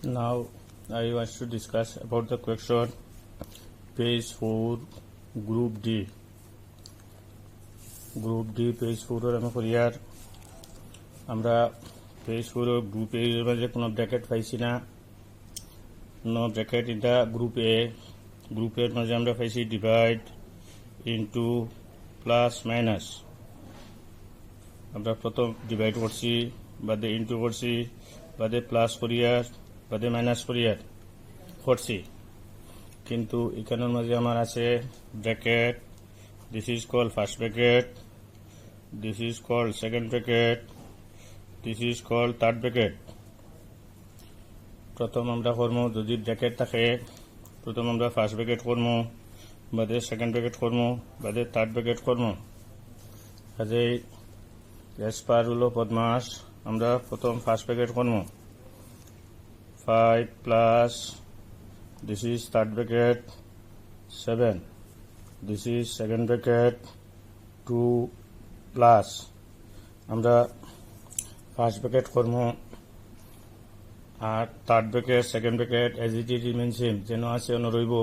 Now I want to discuss about the question page 4 group D. Group D page 4 আমি করিয়ার আমরা page 4 group এ এর মাঝে কোনো bracket পাইছি না, no bracket in the group এ। গ্রুপের মাঝে আমরা পাইছি ডিভাইড ইনটু প্লাস মাইনাস। আমরা প্রথম ডিভাইড করছি, বাদে ইনটু করছি, বাদে প্লাস করিয়ার, বাদে মাইনাস করিয়ার করছি, কিন্তু এখানের মাঝে আমার আছে bracket. This is called first bracket, this is called second bracket, this is called third bracket. প্রথম আমরা করবো, যদি ব্র্যাকেট থাকে প্রথম আমরা ফার্স্ট ব্র্যাকেট করবো, বাদে সেকেন্ড ব্র্যাকেট করবো, বাদে থার্ড ব্র্যাকেট করবো। কাজেই এস পার হলো বদমাস, আমরা প্রথম ফার্স্ট ব্র্যাকেট করবো। 5 plus, this is third bracket 7, this is second bracket 2 plus আমরা ফার্স্ট ব্র্যাকেট করবো আর third bracket second bracket as it is remain same, যেন আছে অন্য রইব,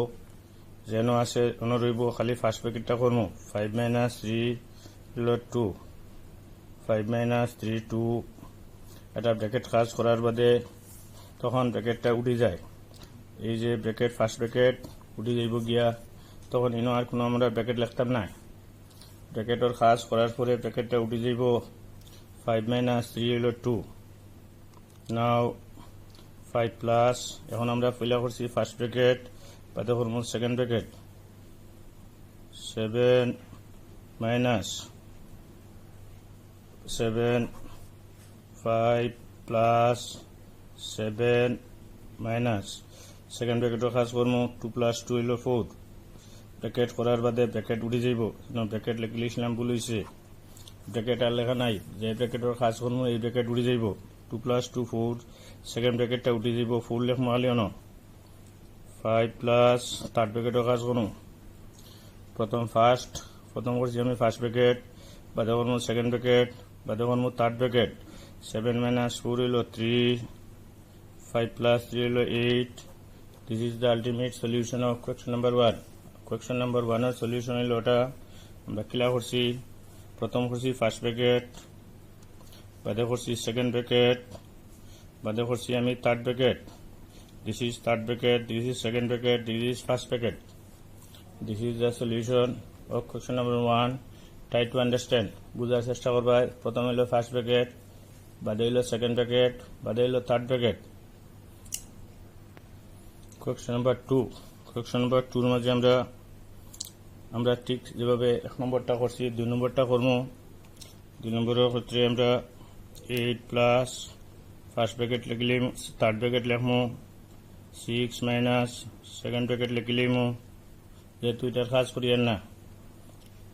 যেন আছে অন্য রইব, খালি ফার্স্ট ব্র্যাকেটটা করবো। 5 minus 3 হলো 2, 5 minus 3 2। এটা ব্র্যাকেট কাজ করার বাদে তখন ব্র্যাকেটটা উঠে যায়, এই যে ব্র্যাকেট ফার্স্ট ব্র্যাকেট উঠে যাইব গিয়া, তখন ইনো আর কোনো আমরা ব্র্যাকেট লিখতাম না। ব্র্যাকেটের কাজ করার পরে ব্র্যাকেটটা উঠে যাইব। 5 minus 3 হলো 2। নাও 5 প্লাস, এখন আমরা পয়লা করছি ফার্স্ট ব্র্যাকেট, বাদে করবো second bracket. 7 minus 7, 5 plus 7 minus second ব্র্যাকেটের কাজ করবো। 2 plus 2 হলো 4। ব্র্যাকেট করার বাদে ব্র্যাকেট উঠে যাইব, ব্র্যাকেট লিখলাম ভুল হয়েছে, ব্র্যাকেট আর লেখা নাই, যে ব্র্যাকেটের কাজ করবো এই ব্র্যাকেট উঠে যাইব। 2 plus 2 4, সেকেন্ড ব্র্যাকেটটা উঠে যাইব, 4 লেখবো আলিও ন। 5 প্লাস থার্ড ব্র্যাকেটের কাজ করবো। প্রথম করছি আমি ফার্স্ট ব্র্যাকেট, বাদে করবো সেকেন্ড ব্র্যাকেট, বাদে করবো থার্ড ব্র্যাকেট। 7 minus 4 হলো 3, 5 plus 3 হলো 8। This is the ultimate solution of question number 1. Question number 1 এর সলিউশন হলো ওটা আমরা ক্লিয়ার করছি। প্রথম করছি ফার্স্ট ব্র্যাকেট, বাদে করছি সেকেন্ড ব্র্যাকেট, বাদে করছি আমি third bracket. This is third bracket, this is second bracket, this is first bracket. This is the solution of question number 1. Try to understand. বুঝার চেষ্টা করবা। প্রথম হলো ফার্স্ট ব্র্যাকেট, বাদে হলো সেকেন্ড ব্র্যাকেট, বাদে হলো third bracket. Question number 2। Question number 2 এর মাঝে আমরা ঠিক যেভাবে 1 নম্বরটা করছি 2 নম্বরটা করবো। 2 নম্বরের ক্ষেত্রে আমরা 8 প্লাস ফার্স্ট ব্র্যাকেট লিখলাম, থার্ড ব্র্যাকেট লিখবো। 6 মাইনাস সেকেন্ড ব্র্যাকেট লিখলাম, যেহেতু এটার কাজ করি আর না।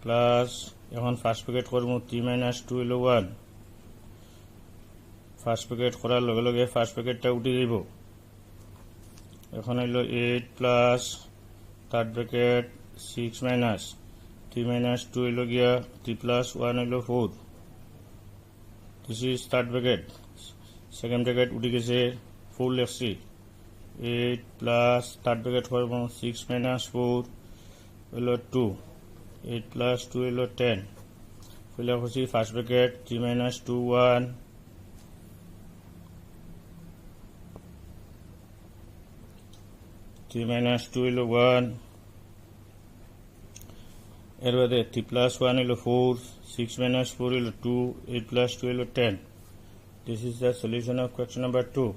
প্লাস এখন ফার্স্ট ব্র্যাকেট করবো। 3 minus 2 হলো 1। ফার্স্ট ব্র্যাকেট করার লগে লগে ফার্স্ট ব্র্যাকেটটা উঠে যাইব। এখন হইল 8 plus third bracket 6 minus 3 minus 2 হইল গিয়া 3 plus 1 হইল 4। This is third bracket. Second bracket উঠে গেছে, 4 লিখছি। 8 প্লাস থার্ড ব্র্যাকেট করবো। 6 minus 4 হইল 2, 8 plus 2 হইল 10। পয়লা করছি ফার্স্ট ব্র্যাকেট, 3 minus 2 1, 3 minus 2 হইল 1। এর বাদে 3 plus 1 হইল 4, 6 minus 4 হইল 2, 8 plus 2 হইল 10। This is the solution of question number 2.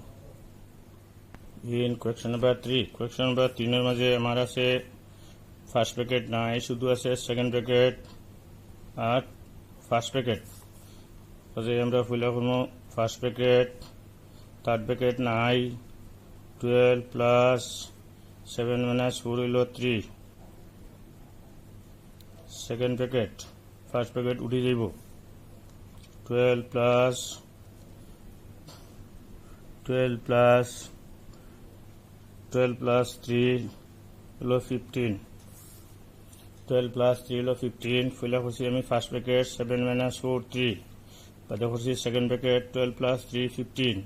In question number 3. Question number 3 এর মাঝে আমার আছে ফার্স্ট ব্র্যাকেট নাই, শুধু আছে সেকেন্ড ব্র্যাকেট আর ফার্স্ট ব্র্যাকেট। কাজে আমরা পয়লা করবো ফার্স্ট ব্র্যাকেট, থার্ড ব্র্যাকেট নাই। 12 প্লাস 7 minus 4 হইল 3। সেকেন্ড ব্র্যাকেট, ফার্স্ট ব্র্যাকেট উঠে যাইব। 12 প্লাস 3 হলো 15। 12 plus 3 হলো 15। পয়লা করছি আমি ফার্স্ট ব্র্যাকেট, 7 minus 4 3, বাদে করছি সেকেন্ড ব্র্যাকেট। 12 plus 3 15,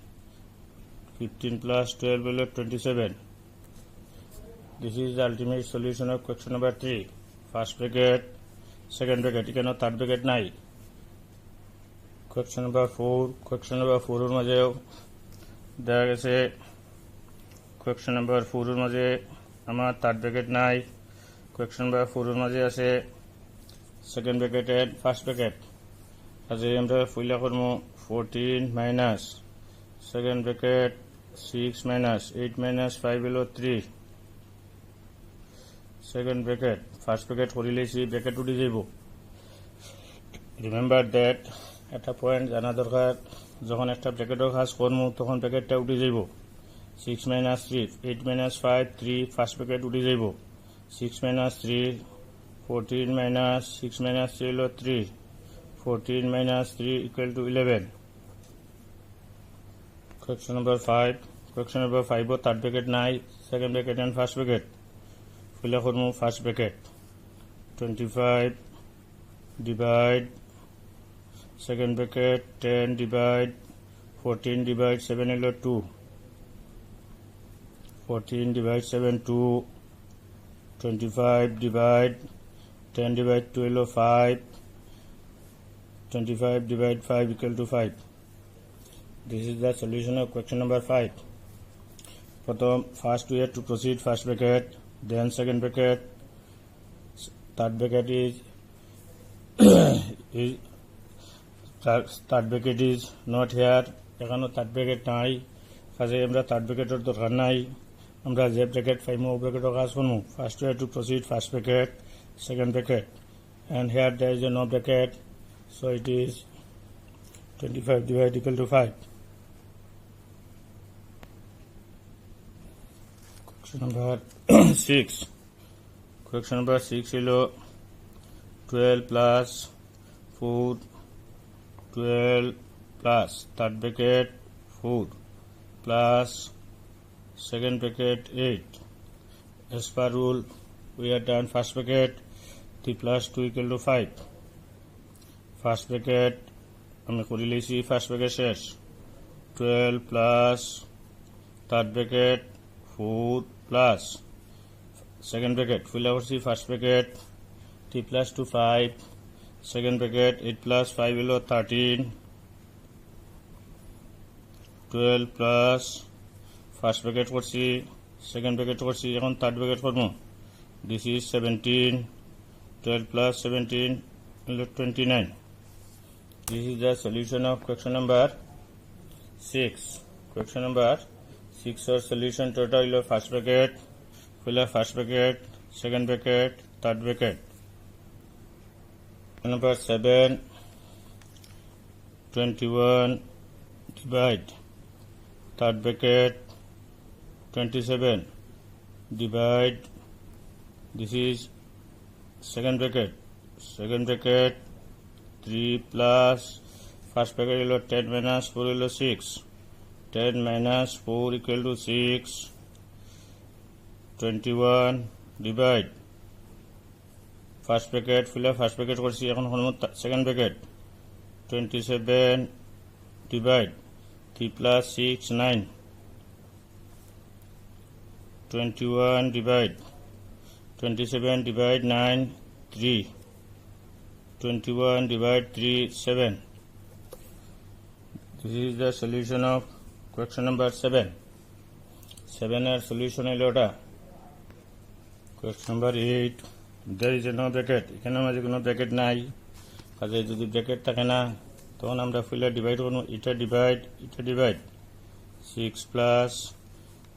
15 plus 12 হলো 27. This is the ultimate solution of question number 3. First bracket, second bracket, এখানে third bracket নাই. Question number 4 এর মাঝেও দেখা গেছে question number 4 এর মাঝে আমার third bracket নাই. question number 4 এর মাঝে আছে second bracket and first bracket. আজ আমরা ফুলা করব 14 minus second bracket 6 minus 8 minus 5 হলো 3. second bracket first bracket করিলেছি bracket উঠে যাব. রিমেম্বার দ্যাট একটা পয়েন্ট জানা দরকার, যখন একটা ব্র্যাকেটের কাজ করবো তখন ব্র্যাকেটটা উঠে যাব. 6 minus 3 8 minus 5 3 ফার্স্ট ব্র্যাকেট উঠে যাব. 6 minus 3 14 minus 6 minus 3 হলো 3. 14 minus 3 equal to 11. Question number 5 O third bracket নাই, second bracket and first bracket. ফুলা করবো first bracket 25 divide second bracket 10 divide 14 divide 7 হলো 2. 14 divide 7 2. 25 divide 10 divide 2 হলো 5. 25 divide 5 equal to 5. This is the solution of question number 5. প্রথম first we have to proceed first bracket, then second bracket, third bracket is third bracket is not here. এখানে third bracket নাই, কাজে আমরা third brackeটের দরকার নাই. আমরা যে bracket পাইমু ও ব্র্যাকেটের কাজ করবো. first we have to proceed first bracket, second bracket, and here there is a no bracket, so it is 25 divided equal to 5. Question number 6. Question number 6 হলো 12 plus 4 12 plus third bracket 4 plus second bracket 8. As per rule we have done first bracket 3 plus 2 equal to 5. First bracket আমি করে লিখছি first bracket শেষ. 12 plus third bracket 4 plus second bracket ফুলা করছি first bracket 3 plus 2 5. second bracket 8 plus 5 হলো 13. 12 plus first bracket করছি, second bracket করছি, এখন থার্ড ব্র্যাকেট করবো. This is 17. 12 plus 17 হলো 29. This is the solution of question number 6. Question number 6 or solution total হলো first bracket ফুলা first bracket, second bracket, third bracket. Number 7 21 divide third bracket 27 divide, this is second bracket 3 plus first bracket হলো 10 minus 4 হলো 6. 10 minus 4 equal to 6. 21 divide first bracket ফুলে first bracket করছি, এখন second bracket 27 divide 3 plus 6 9. 21 divide 27 divide 9 3. 21 divide 3 7. This is the solution of question number 7. 7 এর solution হলো এটা. Question number 8. There is no bracket. এখানে মাঝে কোনো ব্র্যাকেট নাই, কাজে যদি ব্র্যাকেট থাকে না তখন আমরা ফুলে ডিভাইড করবো. এটা ডিভাইড 6 plus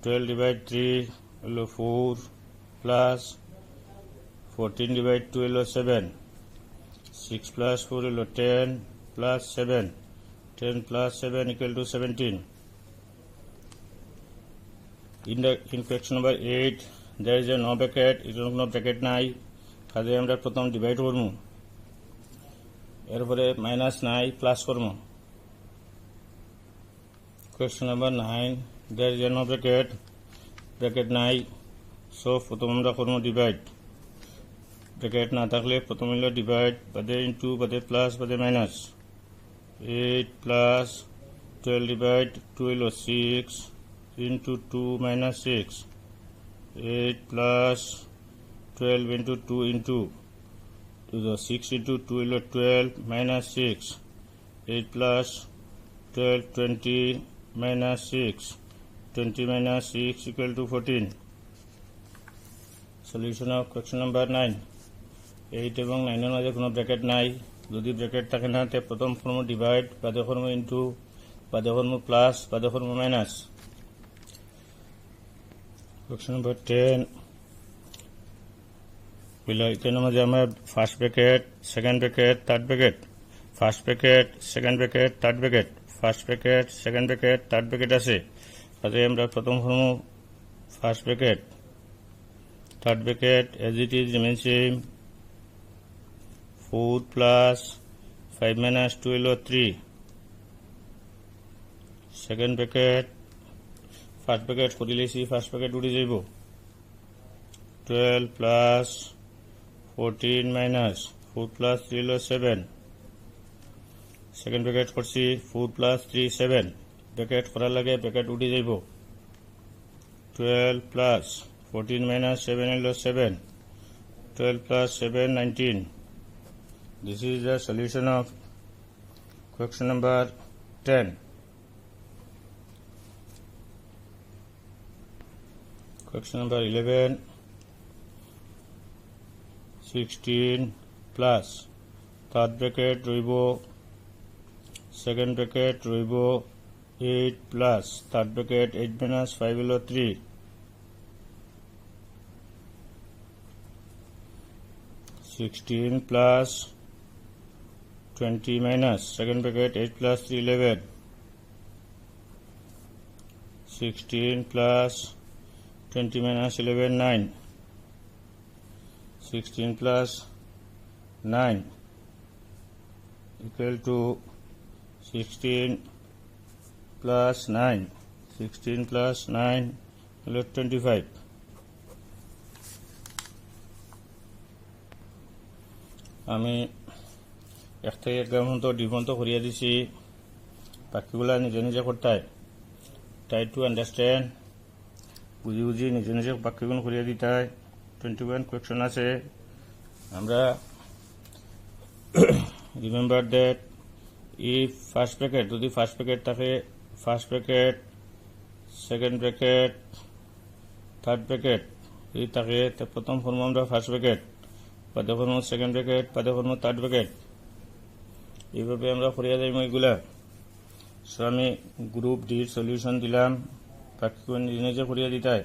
12 divide 3 হলো 4 plus 14 divide 2 হলো 7. 6 plus 4 হলো 10 plus 7. 10 plus 7 equal to 17. In question number 8 there is a no bracket. এখানে কোনো ব্র্যাকেট নাই, কাজে আমরা প্রথম ডিভাইড করবো, এরপরে মাইনাস নাই প্লাস করবো. Question number 9 there is a no bracket নাই, সো প্রথম আমরা করবো ডিভাইড. ব্র্যাকেট না থাকলে প্রথম হলো ডিভাইড, বাদে ইন্টু, বাদে প্লাস, বাদে মাইনাস. 8 plus 12 divide 2 হলো 6. into 2 minus 6, 8 plus 12 into 2 into to the 6 into 2 is 12 minus 6, 8 plus 12, 20 minus 6, 20 minus 6 equal to 14. Solution of question number 9. 8 এবং 9 এর মাঝে কোনো ব্র্যাকেট নাই। যদি ব্র্যাকেট থাকে না তে প্রথম ফর্ম ডিভাইড, বাদে ফর্ম ইনটু, বাদে ফর্ম প্লাস, বাদে ফর্ম মাইনাস। Question number 10. এখানে মাঝে আমার first bracket, second bracket, third bracket, first bracket, second bracket, third bracket, first bracket, second bracket, third bracket আছে। তাতে আমরা প্রথম form first bracket, third bracket as it is remain same, 4 plus 5 minus 2 হলো 3, second bracket, first bracket করে লিখছি, first bracket উঠে যাইব, 12 plus 14 minus 4 plus 3 হলো 7, সেকেন্ড ব্র্যাকেট করছি 4 plus 3 7, ব্র্যাকেট করার লাগে ব্র্যাকেট উঠে যাইব, 12 plus 14 minus 7 হলো 7, 12 plus 7 19. This is the solution of question number 10. Question number 11. 16 plus third bracket রইব, second bracket রইব 8 plus third bracket 8 minus 5 হলো 3, 16 plus 20 minus second bracket 8 plus 3 11, 16 plus 20 minus 11 9, 16 plus 9 equal to 16 plus 9, 16 plus 9 equal to 25. আমি এক থেকে এক পর্যন্ত ডিফন্ত করিয়ে দিছি, বাকিগুলা নিজে নিজে করতে হয়। ট্রাই টু আন্ডারস্ট্যান্ড, বুঝি বুঝি নিজে নিজে বাক্যগুলো করিয়ে দিতে হয়। 21 কোয়েকশন আছে। আমরা remember that if first bracket, যদি ফার্স্ট ব্র্যাকেট থাকে, first bracket, second bracket, third bracket যদি থাকে, প্রথম ফর্ম আমরা ফার্স্ট ব্র্যাকেট, বাদে ফর্ম সেকেন্ড ব্র্যাকেট, বাদে ফর্ম থার্ড ব্র্যাকেট, এইভাবে আমরা করিয়া যাই এগুলা। সো আমি গ্রুপ ডির সলিউশন দিলাম, বাকি নিজে নিজে করিয়া দিতে হয়।